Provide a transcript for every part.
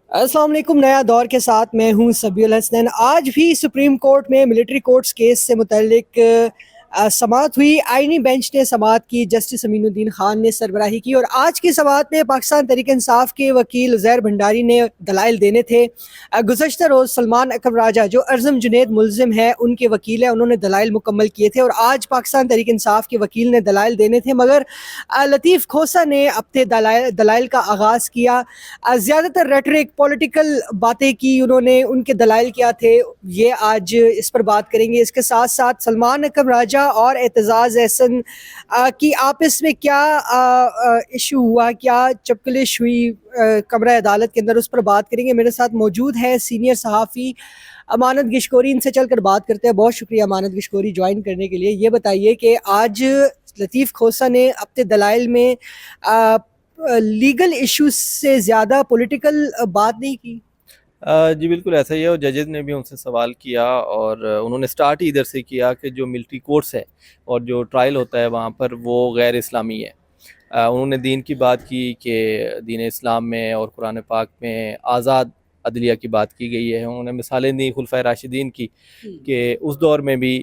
السلام علیکم، نیا دور کے ساتھ میں ہوں سبی الحسن۔ آج بھی سپریم کورٹ میں ملٹری کورٹس کیس سے متعلق سماعت ہوئی۔ آئینی بینچ نے سماعت کی، جسٹس امین الدین خان نے سربراہی کی، اور آج کی سماعت میں پاکستان تحریک انصاف کے وکیل عزیر بھنڈاری نے دلائل دینے تھے۔ گزشتہ روز سلمان اکرم راجہ جو ارزم جنید ملزم ہیں ان کے وکیل ہیں، انہوں نے دلائل مکمل کیے تھے، اور آج پاکستان تحریک انصاف کے وکیل نے دلائل دینے تھے، مگر لطیف کھوسہ نے اپنے دلائل کا آغاز کیا۔ زیادہ تر ریٹرک پولیٹیکل باتیں کی انہوں نے، ان کے دلائل کیا تھے یہ آج اس پر بات کریں گے۔ اس کے ساتھ ساتھ سلمان اکرم راجہ اور اعتزاز احسن کی آپس میں کیا ایشو ہوا، کیا چپکلش ہوئی کمرہ عدالت کے اندر، اس پر بات کریں گے۔ میرے ساتھ موجود ہے سینئر صحافی امانت گشکوری، ان سے چل کر بات کرتے ہیں۔ بہت شکریہ امانت گشکوری جوائن کرنے کے لیے۔ یہ بتائیے کہ آج لطیف کھوسہ نے اپنے دلائل میں لیگل ایشوز سے زیادہ پولیٹیکل بات نہیں کی؟ جی بالکل ایسا ہی ہے، اور ججز نے بھی ان سے سوال کیا، اور انہوں نے سٹارٹ ہی ادھر سے کیا کہ جو ملٹری کورٹس ہے اور جو ٹرائل ہوتا ہے وہاں پر وہ غیر اسلامی ہے۔ انہوں نے دین کی بات کی کہ دین اسلام میں اور قرآن پاک میں آزاد عدلیہ کی بات کی گئی ہے۔ انہوں نے مثالیں دی خلفائے راشدین کی کہ اس دور میں بھی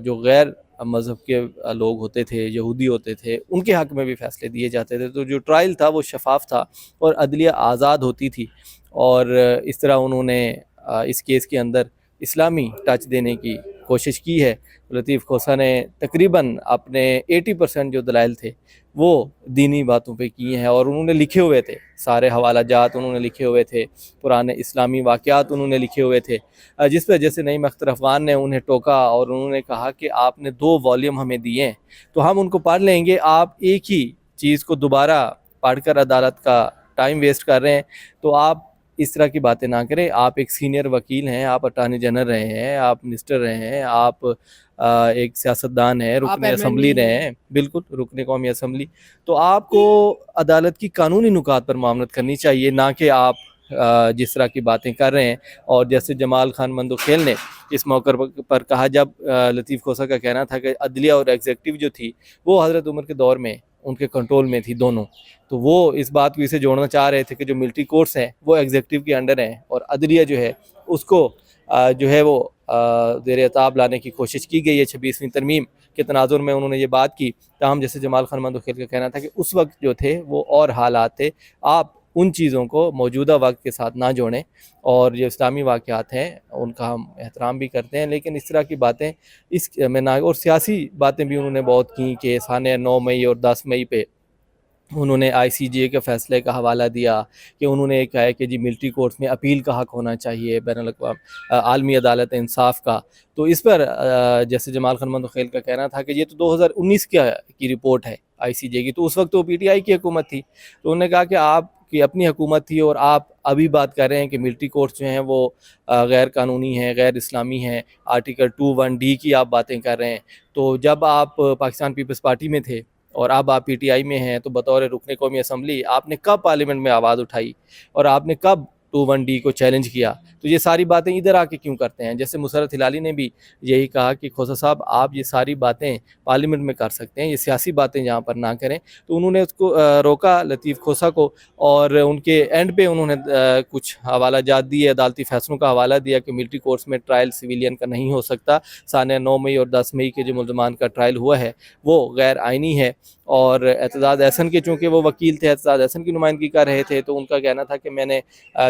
جو غیر مذہب کے لوگ ہوتے تھے، یہودی ہوتے تھے، ان کے حق میں بھی فیصلے دیے جاتے تھے، تو جو ٹرائل تھا وہ شفاف تھا اور عدلیہ آزاد ہوتی تھی۔ اور اس طرح انہوں نے اس کیس کے اندر اسلامی ٹچ دینے کی کوشش کی ہے۔ لطیف کھوسہ نے تقریباً اپنے 80% جو دلائل تھے وہ دینی باتوں پہ کیے ہیں، اور انہوں نے لکھے ہوئے تھے سارے حوالہ جات، انہوں نے لکھے ہوئے تھے پرانے اسلامی واقعات انہوں نے لکھے ہوئے تھے، جس پہ جیسے نعیم اختر افغان نے انہیں ٹوکا اور انہوں نے کہا کہ آپ نے 2 والیوم ہمیں دیے ہیں تو ہم ان کو پڑھ لیں گے، آپ ایک ہی چیز کو دوبارہ پڑھ کر عدالت کا ٹائم ویسٹ کر رہے ہیں، تو آپ اس طرح کی باتیں نہ کریں۔ آپ ایک سینئر وکیل ہیں، آپ اٹارنی جنرل رہے ہیں، آپ منسٹر رہے ہیں، آپ ایک سیاستدان ہیں، رکن اسمبلی رہے ہیں، بالکل رکن قومی اسمبلی، تو آپ کو عدالت کی قانونی نکات پر معاملت کرنی چاہیے، نہ کہ آپ جس طرح کی باتیں کر رہے ہیں۔ اور جیسے جمال خان مندوخیل نے اس موقع پر کہا، جب لطیف کھوسہ کا کہنا تھا کہ عدلیہ اور ایگزیکٹو جو تھی وہ حضرت عمر کے دور میں ان کے کنٹرول میں تھی دونوں، تو وہ اس بات کو اسے جوڑنا چاہ رہے تھے کہ جو ملٹری کورٹس ہیں وہ ایگزیکٹو کے انڈر ہیں، اور عدلیہ جو ہے اس کو جو ہے وہ زیر عتاب لانے کی کوشش کی گئی ہے۔ 26ویں ترمیم کے تناظر میں انہوں نے یہ بات کی، تاہم جیسے جمال خان مندوخیل کا کہنا تھا کہ اس وقت جو تھے وہ اور حالات تھے، آپ ان چیزوں کو موجودہ وقت کے ساتھ نہ جوڑیں، اور جو اسلامی واقعات ہیں ان کا ہم احترام بھی کرتے ہیں، لیکن اس طرح کی باتیں اس میں نہ، اور سیاسی باتیں بھی انہوں نے بہت کی کہ سانحہ 9 مئی اور 10 مئی پہ انہوں نے آئی سی جے کے فیصلے کا حوالہ دیا کہ انہوں نے کہا ہے کہ جی ملٹری کورٹس میں اپیل کا حق ہونا چاہیے بین الاقوامی عالمی عدالت انصاف کا، تو اس پر جیسے جمال خان مندوخیل کا کہنا تھا کہ یہ تو 2019 کی رپورٹ ہے آئی سی جے کی، تو اس وقت تو پی ٹی آئی کی حکومت تھی، تو انہوں نے کہا کہ آپ کی اپنی حکومت تھی اور آپ ابھی بات کر رہے ہیں کہ ملٹری کورٹس جو ہیں وہ غیر قانونی ہیں، غیر اسلامی ہیں، آرٹیکل 21D کی آپ باتیں کر رہے ہیں، تو جب آپ پاکستان پیپلز پارٹی میں تھے اور اب آپ پی ٹی آئی میں ہیں، تو بطور رکن قومی اسمبلی آپ نے کب پارلیمنٹ میں آواز اٹھائی اور آپ نے کب 21D کو چیلنج کیا؟ تو یہ ساری باتیں ادھر آ کے کیوں کرتے ہیں؟ جیسے مسرت ہلالی نے بھی یہی کہا کہ کھوسہ صاحب آپ یہ ساری باتیں پارلیمنٹ میں کر سکتے ہیں، یہ سیاسی باتیں یہاں پر نہ کریں، تو انہوں نے اس کو روکا لطیف کھوسہ کو، اور ان کے اینڈ پہ انہوں نے کچھ حوالہ جات دیے، عدالتی فیصلوں کا حوالہ دیا کہ ملٹری کورٹس میں ٹرائل سویلین کا نہیں ہو سکتا، سانحہ 9 مئی اور 10 مئی کے جو ملزمان کا ٹرائل ہوا ہے وہ غیر آئینی ہے۔ اور اعتزاز احسن کے چونکہ وہ وکیل تھے، اعتزاز احسن کی نمائندگی کر رہے تھے، تو ان کا کہنا تھا کہ میں نے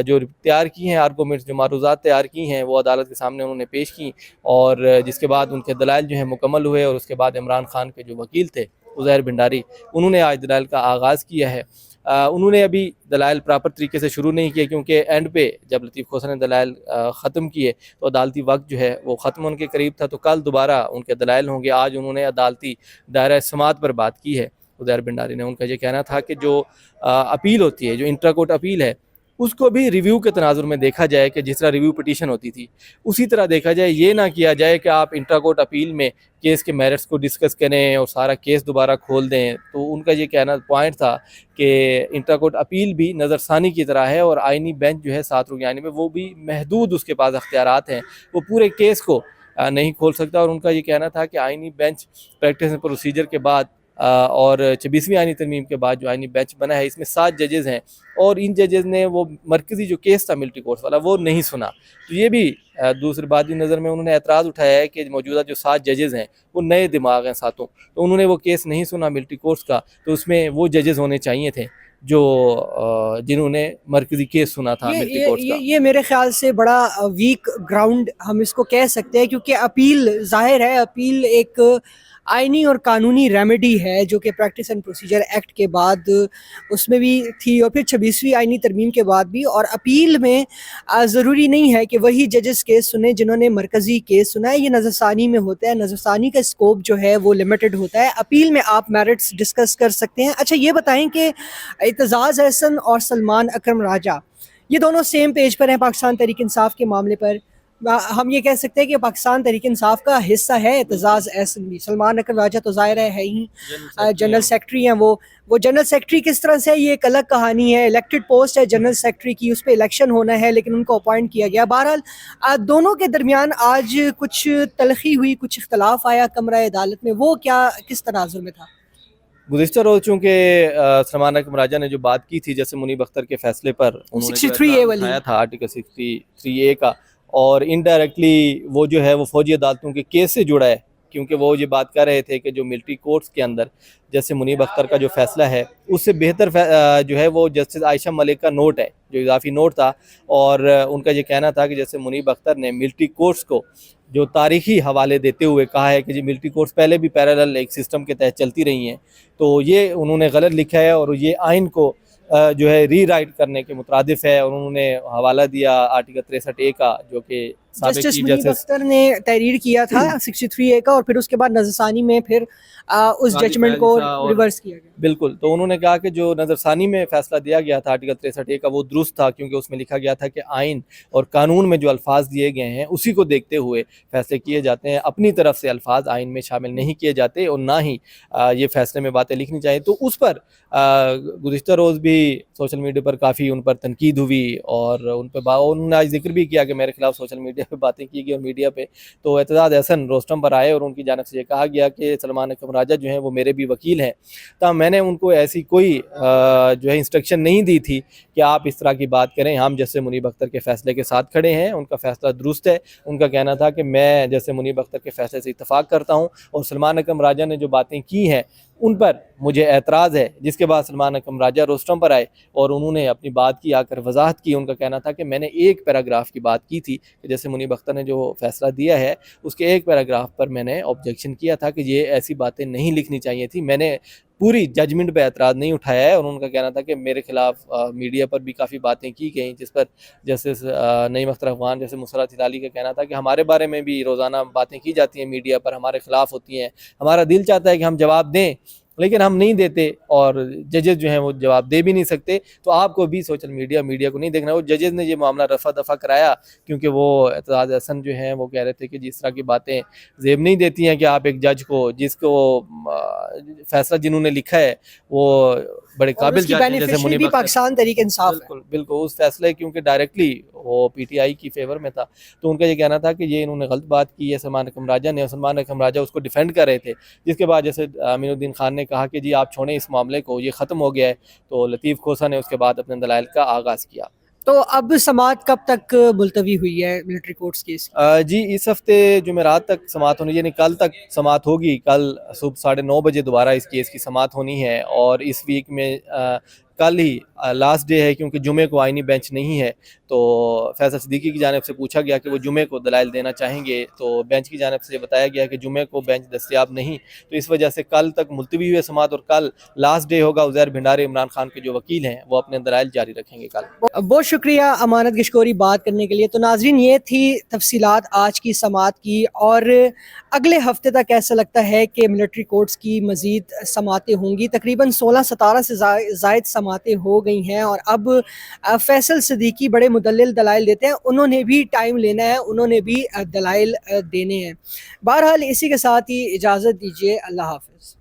جو تیار کی ہیں آرگومنٹس، جو معروضات تیار کی ہیں وہ عدالت کے سامنے انہوں نے پیش کی، اور جس کے بعد ان کے دلائل جو ہیں مکمل ہوئے، اور اس کے بعد عمران خان کے جو وکیل تھے عزیر بھنڈاری، انہوں نے آج دلائل کا آغاز کیا ہے۔ انہوں نے ابھی دلائل پراپر طریقے سے شروع نہیں کیے، کیونکہ اینڈ پہ جب لطیف کھوسہ نے دلائل ختم کیے تو عدالتی وقت جو ہے وہ ختم ہونے کے قریب تھا، تو کل دوبارہ ان کے دلائل ہوں گے۔ آج انہوں نے عدالتی دائرہ سماعت پر بات کی ہے عزیر بھنڈاری نے، ان کا یہ کہنا تھا کہ جو اپیل ہوتی ہے، جو انٹرا کورٹ اپیل ہے، اس کو بھی ریویو کے تناظر میں دیکھا جائے کہ جس طرح ریویو پٹیشن ہوتی تھی اسی طرح دیکھا جائے، یہ نہ کیا جائے کہ آپ انٹرا کورٹ اپیل میں کیس کے میرٹس کو ڈسکس کریں اور سارا کیس دوبارہ کھول دیں۔ تو ان کا یہ کہنا پوائنٹ تھا کہ انٹرا کورٹ اپیل بھی نظر ثانی کی طرح ہے، اور آئینی بینچ جو ہے 7 رکنی میں وہ بھی محدود اس کے پاس اختیارات ہیں، وہ پورے کیس کو نہیں کھول سکتا، اور ان کا یہ کہنا تھا کہ آئینی بینچ پریکٹس اینڈ پروسیجر کے بعد اور 26ویں آئینی ترمیم کے بعد جو آئینی بینچ بنا ہے اس میں 7 ججز ہیں، اور ان ججز نے وہ مرکزی جو کیس تھا ملٹری کورٹس والا وہ نہیں سنا. تو یہ بھی دوسری بات بھی نظر میں انہوں نے اعتراض اٹھایا ہے کہ موجودہ جو 7 ججز ہیں وہ نئے دماغ ہیں ساتوں، تو انہوں نے وہ کیس نہیں سنا ملٹری کورٹس کا، تو اس میں وہ ججز ہونے چاہیے تھے جو جنہوں نے مرکزی کیس سنا تھا ملٹری کورٹس کا. یہ میرے خیال سے بڑا ویک گراؤنڈ ہم اس کو کہہ سکتے ہیں، کیونکہ اپیل ظاہر ہے، اپیل ایک آئینی اور قانونی ریمیڈی ہے جو کہ پریکٹس اینڈ پروسیجر ایکٹ کے بعد اس میں بھی تھی، اور پھر 26ویں آئینی ترمیم کے بعد بھی. اور اپیل میں ضروری نہیں ہے کہ وہی ججز کیس سنیں جنہوں نے مرکزی کیس سنا ہے، یہ نظر ثانی میں ہوتا ہے. نظر ثانی کا اسکوپ جو ہے وہ لمیٹڈ ہوتا ہے، اپیل میں آپ میرٹس ڈسکس کر سکتے ہیں. اچھا یہ بتائیں کہ اعتزاز احسن اور سلمان اکرم راجہ یہ دونوں سیم پیج پر ہیں پاکستان تحریک انصاف کے معاملے پر. ہم یہ کہہ سکتے ہیں کہ پاکستان تحریک انصاف کا حصہ ہے اعتزاز احسن بھی. سلمان اکرم راجہ تو ظاہر ہے ہی جنرل سیکرٹری ہیں. وہ جنرل سیکرٹری کس طرح سے، یہ ایک الگ کہانی ہے. الیکٹڈ پوسٹ ہے جنرل سیکرٹری کی، اس پہ الیکشن ہونا ہے لیکن ان کو اپوائنٹ کیا گیا. بہرحال دونوں کے درمیان آج کچھ تلخی ہوئی، کچھ اختلاف آیا کمرہ عدالت میں. وہ کیا کس تناظر میں تھا؟ گزشتہ روز چونکہ سلمان اکرم راجہ نے جو بات کی تھی جیسے منیب اختر کے فیصلے پر انہوں نے 63A والی اٹھایا تھا آرٹیکل 63A کا، اور انڈائریکٹلی وہ جو ہے وہ فوجی عدالتوں کے کیس سے جڑا ہے، کیونکہ وہ یہ بات کر رہے تھے کہ جو ملٹری کورٹس کے اندر جیسے منیب اختر کا جو فیصلہ ہے اس سے بہتر جو ہے وہ جسٹس عائشہ ملک کا نوٹ ہے جو اضافی نوٹ تھا. اور ان کا یہ کہنا تھا کہ جیسے منیب اختر نے ملٹری کورٹس کو جو تاریخی حوالے دیتے ہوئے کہا ہے کہ جی ملٹری کورٹس پہلے بھی پیرالل ایک سسٹم کے تحت چلتی رہی ہیں، تو یہ انہوں نے غلط لکھا ہے اور یہ آئین کو جو ہے ری رائٹ کرنے کے مترادف ہے. اور انہوں نے حوالہ دیا آرٹیکل 63A کا جو کہ جسٹس منیب اختر نے تحریر کیا تھا 63A کا، اور پھر اس کے بعد نظر ثانی میں پھر اس ججمنٹ کو ریورس کیا گیا. بالکل، تو انہوں نے کہا کہ جو نظر ثانی میں فیصلہ دیا گیا تھا آرٹیکل 63A کا وہ درست تھا، کیونکہ اس میں لکھا گیا تھا کہ آئین اور قانون میں جو الفاظ دیے گئے ہیں اسی کو دیکھتے ہوئے فیصلے کیے جاتے ہیں، اپنی طرف سے الفاظ آئین میں شامل نہیں کیے جاتے اور نہ ہی یہ فیصلے میں باتیں لکھنی چاہیے. تو اس پر گزشتہ روز بھی سوشل میڈیا پر کافی ان پر تنقید ہوئی، اور ان پہ انہوں نے آج ذکر بھی کیا کہ میرے خلاف سوشل میڈیا پہ باتیں کی گئی اور میڈیا پہ. تو اعتزاز احسن روسٹم پر آئے اور ان کی جانب سے یہ کہا گیا کہ سلمان اکرم راجہ جو ہیں وہ میرے بھی وکیل ہیں، تاہم میں نے ان کو ایسی کوئی جو ہے انسٹرکشن نہیں دی تھی کہ آپ اس طرح کی بات کریں. ہم جیسے منیب اختر کے فیصلے کے ساتھ کھڑے ہیں، ان کا فیصلہ درست ہے. ان کا کہنا تھا کہ میں جیسے منیب اختر کے فیصلے سے اتفاق کرتا ہوں، اور سلمان اکرم راجہ نے جو باتیں کی ہیں ان پر مجھے اعتراض ہے. جس کے بعد سلمان اکرم راجہ روسٹم پر آئے اور انہوں نے اپنی بات کی، آ کر وضاحت کی. ان کا کہنا تھا کہ میں نے ایک پیراگراف کی بات کی تھی کہ جیسے منیب اختر نے جو فیصلہ دیا ہے اس کے ایک پیراگراف پر میں نے آبجیکشن کیا تھا کہ یہ ایسی باتیں نہیں لکھنی چاہیے تھی. میں نے پوری ججمنٹ پہ اعتراض نہیں اٹھایا ہے. اور ان کا کہنا تھا کہ میرے خلاف میڈیا پر بھی کافی باتیں کی گئیں، جس پر جیسے نعیم اختر افغان جیسے مسرت ہلالی کا کہنا تھا کہ ہمارے بارے میں بھی روزانہ باتیں کی جاتی ہیں میڈیا پر، ہمارے خلاف ہوتی ہیں، ہمارا دل چاہتا ہے کہ ہم جواب دیں لیکن ہم نہیں دیتے، اور ججز جو ہیں وہ جواب دے بھی نہیں سکتے. تو آپ کو بھی سوشل میڈیا کو نہیں دیکھنا. وہ ججز نے یہ معاملہ رفع دفع کرایا کیونکہ وہ اعتزاز احسن جو ہیں وہ کہہ رہے تھے کہ جس طرح کی باتیں زیب نہیں دیتی ہیں کہ آپ ایک جج کو، جس کو فیصلہ جنہوں نے لکھا ہے وہ بڑے قابل جج ہیں جیسے منیب اختر، پاکستان تحریک انصاف. بالکل اس فیصلے کیونکہ ڈائریکٹلی وہ پی ٹی آئی کی فیور میں تھا، تو ان کا یہ کہنا تھا کہ یہ انہوں نے غلط بات کی ہے سلمان اکرم راجہ نے، اور سلمان اکرم راجہ اس کو ڈیفینڈ کر رہے تھے. جس کے بعد جیسے امین الدین خان نے کہا کہ جی آپ چھوڑیں اس معاملے کو، یہ ختم ہو گیا ہے. تو لطیف کھوسہ نے اس کے بعد اپنے دلائل کا آغاز کیا. تو اب سماعت کب تک ملتوی ہوئی ہے ملٹری کورٹس کیس؟ جی اس ہفتے جمعرات تک سماعت ہونی، یعنی کل تک سماعت ہوگی. کل صبح 9:30 بجے دوبارہ اس کیس کی سماعت ہونی ہے، اور اس ویک میں کل ہی لاسٹ ڈے ہے کیونکہ جمعے کو آئینی بینچ نہیں ہے. تو فیصل صدیقی کی جانب سے پوچھا گیا کہ وہ جمعے کو دلائل دینا چاہیں گے، تو بینچ کی جانب سے بتایا گیا کہ جمعے کو بینچ دستیاب نہیں، تو اس وجہ سے کل تک ملتوی ہوئے سماعت، اور کل لاسٹ ڈے ہوگا. عزیر بھنڈارے عمران خان کے جو وکیل ہیں وہ اپنے دلائل جاری رکھیں گے کل. بہت شکریہ امانت گشکوری بات کرنے کے لیے. تو ناظرین یہ تھی تفصیلات آج کی سماعت کی، اور اگلے ہفتے تک ایسا لگتا ہے کہ ملٹری کورٹس کی مزید سماعتیں ہوں گی. تقریباً 16-17 سے زائد سماعتیں ہو گئی ہیں، اور اب فیصل صدیقی بڑے مدلل دلائل دیتے ہیں، انہوں نے بھی ٹائم لینا ہے، انہوں نے بھی دلائل دینے ہیں. بہرحال اسی کے ساتھ ہی اجازت دیجیے. اللہ حافظ.